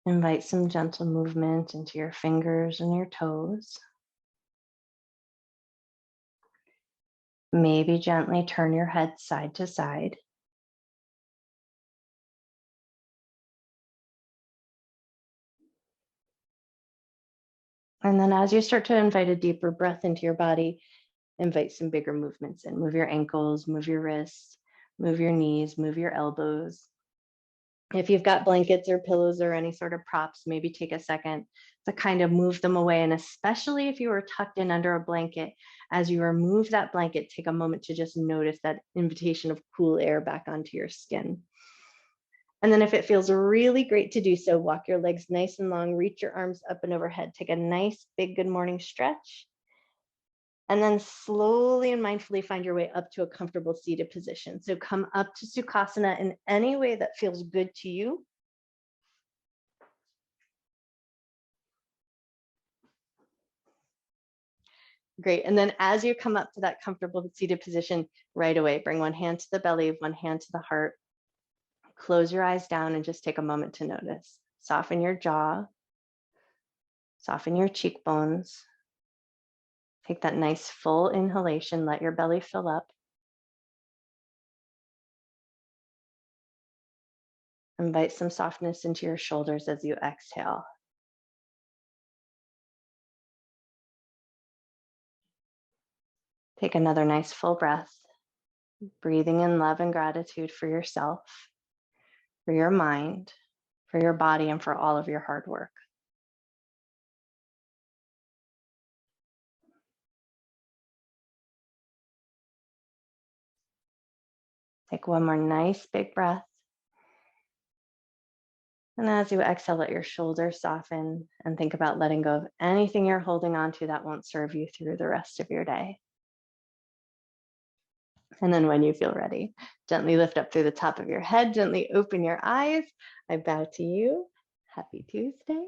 Invite some gentle movement into your fingers and your toes. Maybe gently turn your head side to side. And then as you start to invite a deeper breath into your body, invite some bigger movements in. Move your ankles, move your wrists, move your knees, move your elbows. If you've got blankets or pillows or any sort of props, maybe take a second to kind of move them away. And especially if you are tucked in under a blanket, as you remove that blanket, take a moment to just notice that invitation of cool air back onto your skin. And then if it feels really great to do so, walk your legs nice and long, reach your arms up and overhead, take a nice big good morning stretch. And then slowly and mindfully find your way up to a comfortable seated position. So come up to Sukhasana in any way that feels good to you. Great. And then as you come up to that comfortable seated position, right away, bring one hand to the belly, one hand to the heart. Close your eyes down and just take a moment to notice. Soften your jaw, soften your cheekbones. Take that nice full inhalation, let your belly fill up. Invite some softness into your shoulders as you exhale. Take another nice full breath, breathing in love and gratitude for yourself, for your mind, for your body, and for all of your hard work. Take one more nice big breath. And as you exhale, let your shoulders soften and think about letting go of anything you're holding on to that won't serve you through the rest of your day. And then when you feel ready, gently lift up through the top of your head, gently open your eyes. I bow to you. Happy Tuesday.